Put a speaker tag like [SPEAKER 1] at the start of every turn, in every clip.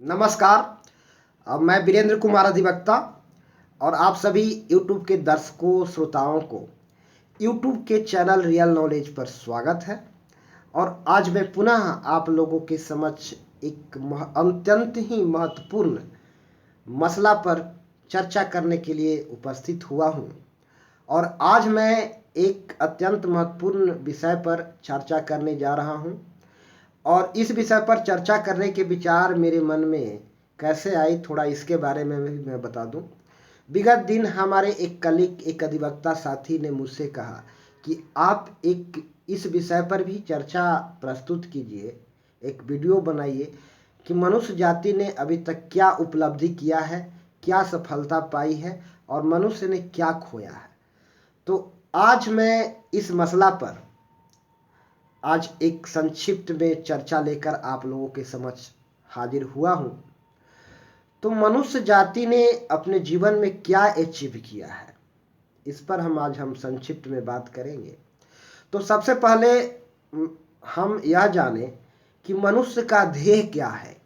[SPEAKER 1] नमस्कार। मैं वीरेंद्र कुमार अधिवक्ता और आप सभी YouTube के दर्शकों श्रोताओं को YouTube के चैनल रियल नॉलेज पर स्वागत है। और आज मैं पुनः आप लोगों के समक्ष एक अत्यंत ही महत्वपूर्ण मसला पर चर्चा करने के लिए उपस्थित हुआ हूं। और आज मैं एक अत्यंत महत्वपूर्ण विषय पर चर्चा करने जा रहा हूं। और इस विषय पर चर्चा करने के विचार मेरे मन में कैसे आई, थोड़ा इसके बारे में भी मैं बता दूं। विगत दिन हमारे एक कलीग, एक अधिवक्ता साथी ने मुझसे कहा कि आप एक इस विषय पर भी चर्चा प्रस्तुत कीजिए, एक वीडियो बनाइए कि मनुष्य जाति ने अभी तक क्या उपलब्धि किया है, क्या सफलता पाई है और मनुष्य ने क्या खोया है। तो आज मैं इस मसला पर आज एक संक्षिप्त में चर्चा लेकर आप लोगों के समक्ष हाजिर हुआ हूं। तो मनुष्य जाति ने अपने जीवन में क्या अचीव किया है, इस पर हम संक्षिप्त में बात करेंगे। तो सबसे पहले हम यह जानें कि मनुष्य का ध्येय क्या है,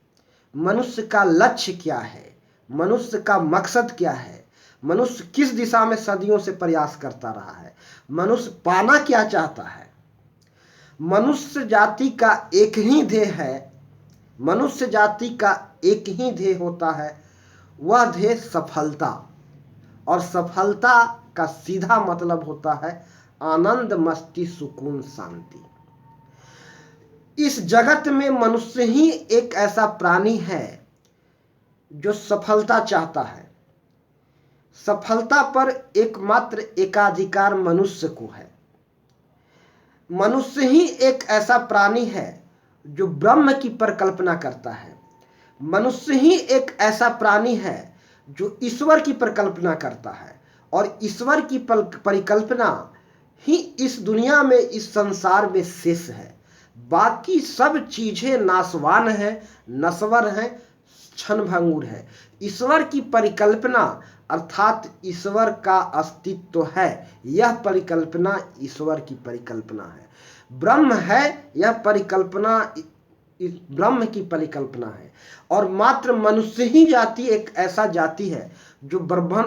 [SPEAKER 1] मनुष्य का लक्ष्य क्या है, मनुष्य का मकसद क्या है, मनुष्य किस दिशा में सदियों से प्रयास करता रहा है, मनुष्य पाना क्या चाहता है। मनुष्य जाति का एक ही ध्येय है, मनुष्य जाति का एक ही ध्येय होता है, वह ध्येय सफलता। और सफलता का सीधा मतलब होता है आनंद, मस्ती, सुकून, शांति। इस जगत में मनुष्य ही एक ऐसा प्राणी है जो सफलता चाहता है। सफलता पर एकमात्र एकाधिकार मनुष्य को है। मनुष्य ही एक ऐसा प्राणी है जो ब्रह्म की परिकल्पना करता है। मनुष्य ही एक ऐसा प्राणी है जो ईश्वर की परिकल्पना करता है। और ईश्वर की परिकल्पना ही इस दुनिया में, इस संसार में शेष है। बाकी सब चीजें नाशवान है, नश्वर है, क्षणभंगुर है। ईश्वर की परिकल्पना अर्थात ईश्वर का अस्तित्व है, यह परिकल्पना ईश्वर की परिकल्पना है। ब्रह्म है, यह परिकल्पना ब्रह्म की परिकल्पना है। और मात्र मनुष्य ही जाति एक ऐसा जाति है जो ब्रह्म,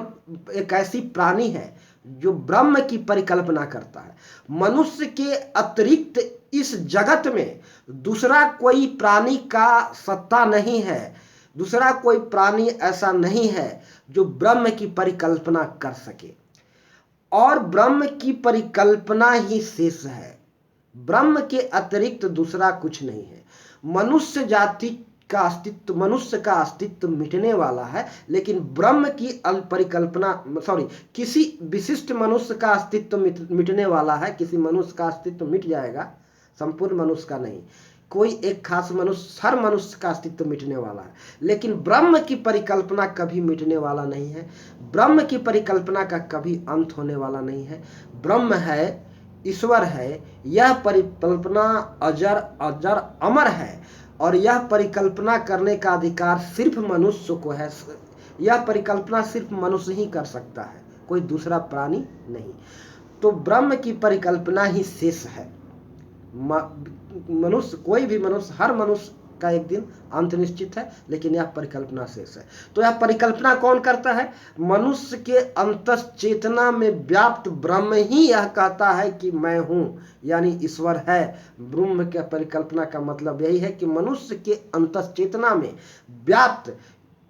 [SPEAKER 1] एक ऐसी प्राणी है जो ब्रह्म की परिकल्पना करता है। मनुष्य के अतिरिक्त इस जगत में दूसरा कोई प्राणी का सत्ता नहीं है, दूसरा कोई प्राणी ऐसा नहीं है जो ब्रह्म की परिकल्पना कर सके। और ब्रह्म की परिकल्पना ही शेष है, ब्रह्म के अतिरिक्त दूसरा कुछ नहीं है। मनुष्य जाति का अस्तित्व, मनुष्य का अस्तित्व मिटने वाला है, लेकिन ब्रह्म की परिकल्पना, किसी विशिष्ट मनुष्य का अस्तित्व मिटने वाला है। किसी मनुष्य का अस्तित्व मिट जाएगा, संपूर्ण मनुष्य का नहीं, कोई एक खास मनुष्य, हर मनुष्य का अस्तित्व मिटने वाला है। लेकिन ब्रह्म की परिकल्पना कभी मिटने वाला नहीं है, ब्रह्म की परिकल्पना का कभी अंत होने वाला नहीं है। ब्रह्म है, ईश्वर है, यह परिकल्पना अजर अजर अमर है। और यह परिकल्पना करने का अधिकार सिर्फ मनुष्य को है। यह परिकल्पना सिर्फ मनुष्य ही कर सकता है, कोई दूसरा प्राणी नहीं। तो ब्रह्म की परिकल्पना ही शेष है। मनुष्य, कोई भी मनुष्य, हर मनुष्य का एक दिन अंत निश्चित है, लेकिन यह परिकल्पना शेष है। तो यह परिकल्पना कौन करता है? मनुष्य के अंतस चेतना में व्याप्त ब्रह्म ही यह कहता है कि मैं हूं, यानी ईश्वर है। ब्रह्म के परिकल्पना का मतलब यही है कि मनुष्य के अंतस चेतना में व्याप्त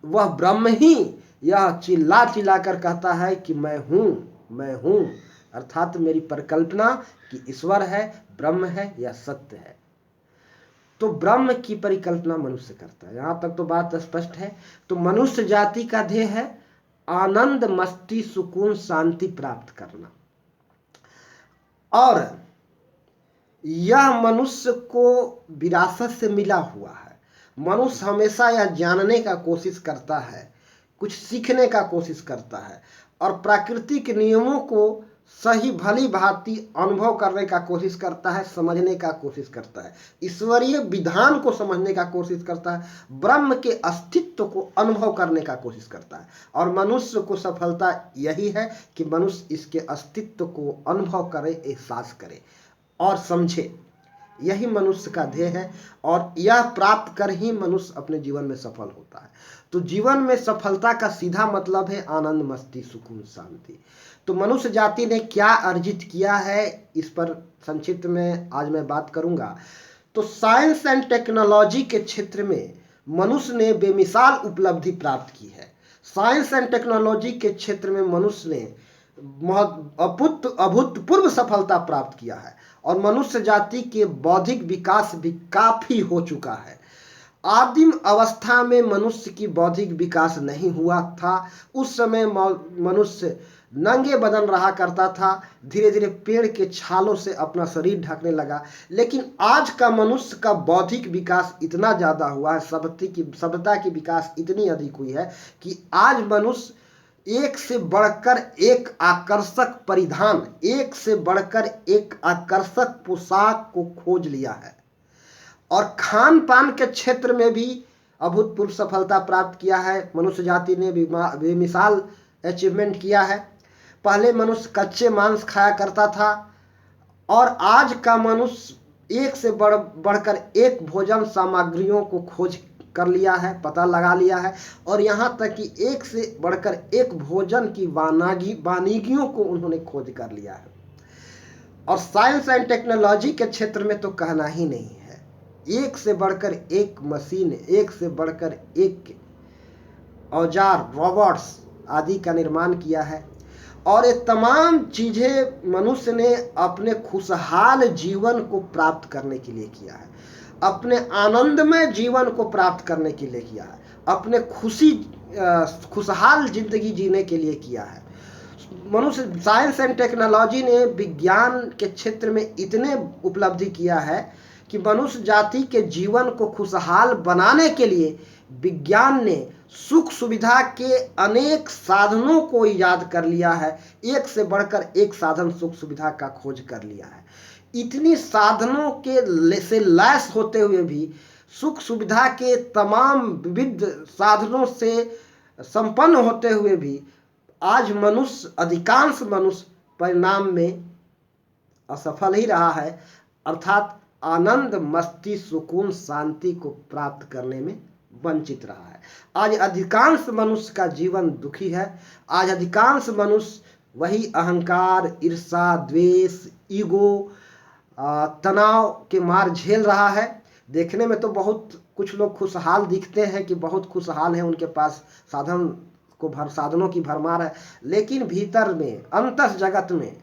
[SPEAKER 1] वह ब्रह्म ही यह चिल्ला चिल्ला कर कहता है कि मैं हूं, मैं हूं। अर्थात मेरी परिकल्पना कि ईश्वर है, ब्रह्म है, यह सत्य है। तो ब्रह्म की परिकल्पना मनुष्य करता है। यहां तक तो बात स्पष्ट है। तो मनुष्य जाति का ध्येय है आनंद, मस्ती, सुकून, शांति प्राप्त करना। और यह मनुष्य को विरासत से मिला हुआ है। मनुष्य हमेशा यह जानने का कोशिश करता है, कुछ सीखने का कोशिश करता है और प्राकृतिक नियमों को सही भली भांति अनुभव करने का कोशिश करता है, समझने का कोशिश करता है, ईश्वरीय विधान को समझने का कोशिश करता है, ब्रह्म के अस्तित्व को अनुभव करने का कोशिश करता है। और मनुष्य को सफलता यही है कि मनुष्य इसके अस्तित्व को अनुभव करे, एहसास करे और समझे। यही मनुष्य का ध्येय है और यह प्राप्त कर ही मनुष्य अपने जीवन में सफल होता है। तो जीवन में सफलता का सीधा मतलब है आनंद, मस्ती, सुकून, शांति। तो मनुष्य जाति ने क्या अर्जित किया है, इस पर संक्षिप्त में आज मैं बात करूंगा। तो साइंस एंड टेक्नोलॉजी के क्षेत्र में मनुष्य ने बेमिसाल उपलब्धि प्राप्त की है। साइंस एंड टेक्नोलॉजी के क्षेत्र में मनुष्य ने अभूतपूर्व सफलता प्राप्त किया है और मनुष्य जाति के बौद्धिक विकास भी काफी हो चुका है। आदिम अवस्था में मनुष्य की बौद्धिक विकास नहीं हुआ था। उस समय मनुष्य नंगे बदन रहा करता था, धीरे धीरे पेड़ के छालों से अपना शरीर ढकने लगा। लेकिन आज का मनुष्य का बौद्धिक विकास इतना ज़्यादा हुआ है, सभ्यता की विकास इतनी अधिक हुई है कि आज मनुष्य एक से बढ़कर एक आकर्षक परिधान, एक से बढ़कर एक आकर्षक पोशाक को खोज लिया है और खान पान के क्षेत्र में भी अभूतपूर्व सफलता प्राप्त किया है। मनुष्य जाति ने बेमिसाल अचीवमेंट किया है। पहले मनुष्य कच्चे मांस खाया करता था और आज का मनुष्य एक से बढ़कर एक भोजन सामग्रियों को खोज कर लिया है, पता लगा लिया है और यहाँ तक कि एक से बढ़कर एक भोजन की वानगियों को उन्होंने खोज कर लिया है। और साइंस एंड टेक्नोलॉजी के क्षेत्र में तो कहना ही नहीं है, एक से बढ़कर एक मशीन, एक से बढ़कर एक औजार, रोबोट्स आदि का निर्माण किया है और ये तमाम चीज़ें मनुष्य ने अपने खुशहाल जीवन को प्राप्त करने के लिए किया है, अपने आनंदमय जीवन को प्राप्त करने के लिए किया है, अपने खुशहाल जिंदगी जीने के लिए किया है। मनुष्य साइंस एंड टेक्नोलॉजी ने विज्ञान के क्षेत्र में इतने उपलब्धि किया है कि मनुष्य जाति के जीवन को खुशहाल बनाने के लिए विज्ञान ने सुख सुविधा के अनेक साधनों को ईजाद कर लिया है। एक से बढ़कर एक साधन सुख सुविधा का खोज कर लिया है। इतनी साधनों के से लैस होते हुए भी, सुख सुविधा के तमाम विविध साधनों से संपन्न होते हुए भी आज मनुष्य, अधिकांश मनुष्य परिणाम में असफल ही रहा है, अर्थात आनंद, मस्ती, सुकून, शांति को प्राप्त करने में वंचित रहा है। आज अधिकांश मनुष्य का जीवन दुखी है। आज अधिकांश मनुष्य वही अहंकार, ईर्ष्या, द्वेष, ईगो, तनाव के मार झेल रहा है। देखने में तो बहुत कुछ लोग खुशहाल दिखते हैं कि बहुत खुशहाल हैं, उनके पास साधनों की भरमार है, लेकिन भीतर में अंतस जगत में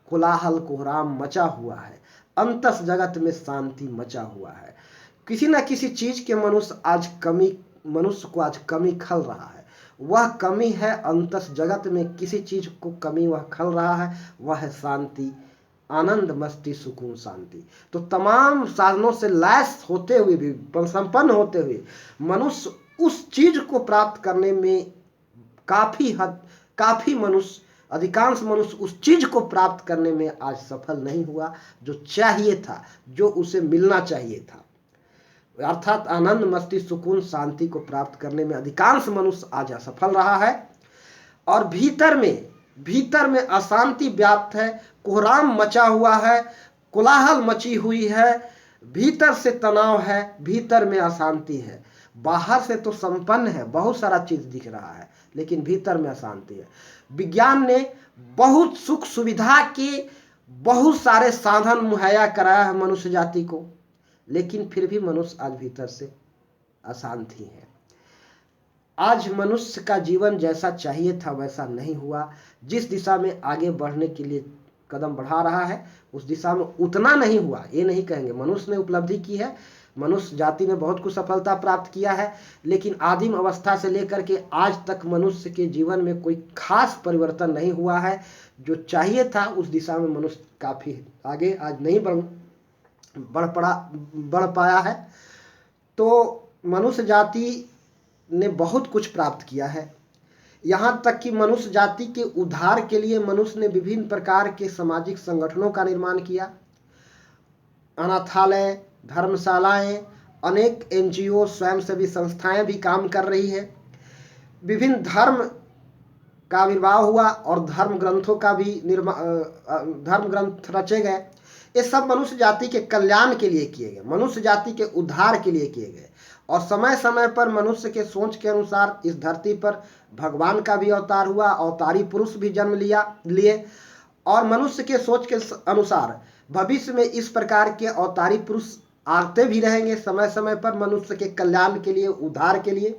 [SPEAKER 1] कोलाहल कोहराम मचा हुआ है, अंतस जगत में शांति मचा हुआ है। किसी न किसी चीज के मनुष्य को आज कमी खल रहा है। वह कमी है अंतस जगत में, किसी चीज को कमी वह खल रहा है, वह है शांति, आनंद, मस्ती, सुकून, शांति। तो तमाम साधनों से लैस होते हुए भी, संपन्न होते हुए मनुष्य उस चीज को प्राप्त करने में काफी मनुष्य, अधिकांश मनुष्य उस चीज को प्राप्त करने में आज सफल नहीं हुआ जो चाहिए था, जो उसे मिलना चाहिए था। अर्थात आनंद, मस्ती, सुकून, शांति को प्राप्त करने में अधिकांश मनुष्य आज असफल रहा है और भीतर में अशांति व्याप्त है, कोहराम मचा हुआ है, कोलाहल मची हुई है, भीतर से तनाव है, भीतर में अशांति है। बाहर से तो संपन्न है, बहुत सारा चीज दिख रहा है, लेकिन भीतर में अशांति है। विज्ञान ने बहुत सुख सुविधा के बहुत सारे साधन मुहैया कराया है मनुष्य जाति को, लेकिन फिर भी मनुष्य आज भीतर से अशांत ही है। आज मनुष्य का जीवन जैसा चाहिए था वैसा नहीं हुआ। जिस दिशा में आगे बढ़ने के लिए कदम बढ़ा रहा है उस दिशा में उतना नहीं हुआ, ये नहीं कहेंगे। मनुष्य ने उपलब्धि की है, मनुष्य जाति ने बहुत कुछ सफलता प्राप्त किया है, लेकिन आदिम अवस्था से लेकर के आज तक मनुष्य के जीवन में कोई खास परिवर्तन नहीं हुआ है। जो चाहिए था उस दिशा में मनुष्य काफी आगे आज नहीं बढ़ पाया है। तो मनुष्य जाति ने बहुत कुछ प्राप्त किया है, यहाँ तक कि मनुष्य जाति के उद्धार के लिए मनुष्य ने विभिन्न प्रकार के सामाजिक संगठनों का निर्माण किया। अनाथालय, धर्मशालाएं, अनेक एनजीओ, स्वयंसेवी संस्थाएं भी काम कर रही है। विभिन्न धर्म का आविर्भाव हुआ और धर्म ग्रंथ रचे गए। ये सब मनुष्य जाति के कल्याण के लिए किए गए, मनुष्य जाति के उद्धार के लिए किए गए। और समय समय पर मनुष्य के सोच के अनुसार इस धरती पर भगवान का भी अवतार हुआ, अवतारी पुरुष भी जन्म लिए। और मनुष्य के सोच के अनुसार भविष्य में इस प्रकार के अवतारी पुरुष आते भी रहेंगे समय समय पर मनुष्य के कल्याण के लिए, उद्धार के लिए।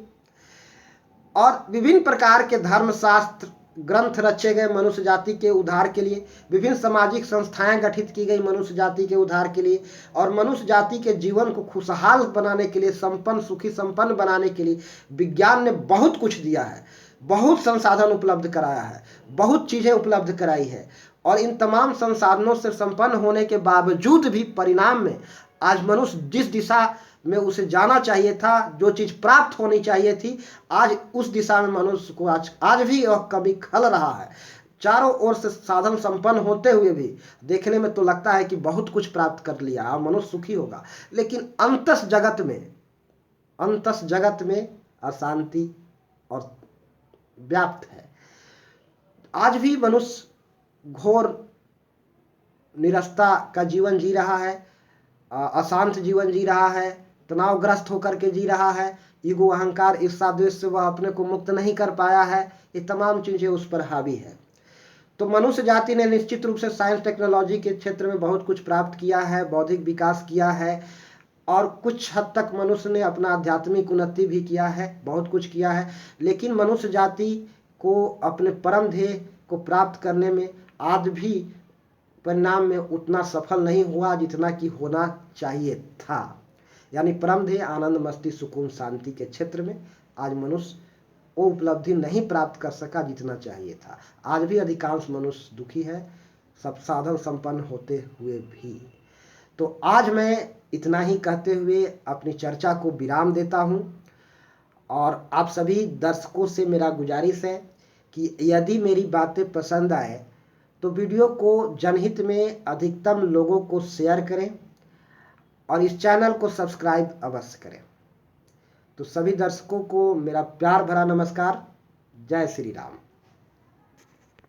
[SPEAKER 1] और विभिन्न प्रकार के धर्मशास्त्र ग्रंथ रचे गए मनुष्य जाति के उद्धार के लिए, विभिन्न सामाजिक संस्थाएं गठित की गई मनुष्य जाति के उद्धार के लिए, और मनुष्य जाति के जीवन को खुशहाल बनाने के लिए, संपन्न सुखी संपन्न बनाने के लिए विज्ञान ने बहुत कुछ दिया है, बहुत संसाधन उपलब्ध कराया है, बहुत चीज़ें उपलब्ध कराई है। और इन तमाम संसाधनों से संपन्न होने के बावजूद भी परिणाम में आज मनुष्य जिस दिशा में उसे जाना चाहिए था, जो चीज़ प्राप्त होनी चाहिए थी, आज उस दिशा में मनुष्य को आज भी वह कभी खल रहा है। चारों ओर से साधन संपन्न होते हुए भी देखने में तो लगता है कि बहुत कुछ प्राप्त कर लिया और मनुष्य सुखी होगा, लेकिन अंतस जगत में अशांति और व्याप्त है। आज भी मनुष्य घोर निरस्ता का जीवन जी रहा है, अशांत जीवन जी रहा है, तनावग्रस्त होकर के जी रहा है। ईगो, अहंकार, ईर्ष्या, द्वेष से वह अपने को मुक्त नहीं कर पाया है। ये तमाम चीज़ें उस पर हावी है। तो मनुष्य जाति ने निश्चित रूप से साइंस टेक्नोलॉजी के क्षेत्र में बहुत कुछ प्राप्त किया है, बौद्धिक विकास किया है, और कुछ हद तक मनुष्य ने अपना आध्यात्मिक उन्नति भी किया है, बहुत कुछ किया है। लेकिन मनुष्य जाति को अपने परम ध्येय को प्राप्त करने में आज भी परिणाम में उतना सफल नहीं हुआ जितना कि होना चाहिए था। यानी परम ध्येय, आनंद, मस्ती, सुकून, शांति के क्षेत्र में आज मनुष्य वो उपलब्धि नहीं प्राप्त कर सका जितना चाहिए था। आज भी अधिकांश मनुष्य दुखी है, सब साधन संपन्न होते हुए भी। तो आज मैं इतना ही कहते हुए अपनी चर्चा को विराम देता हूँ। और आप सभी दर्शकों से मेरा गुजारिश है कि यदि मेरी बातें पसंद आए तो वीडियो को जनहित में अधिकतम लोगों को शेयर करें और इस चैनल को सब्सक्राइब अवश्य करें। तो सभी दर्शकों को मेरा प्यार भरा नमस्कार। जय श्री राम।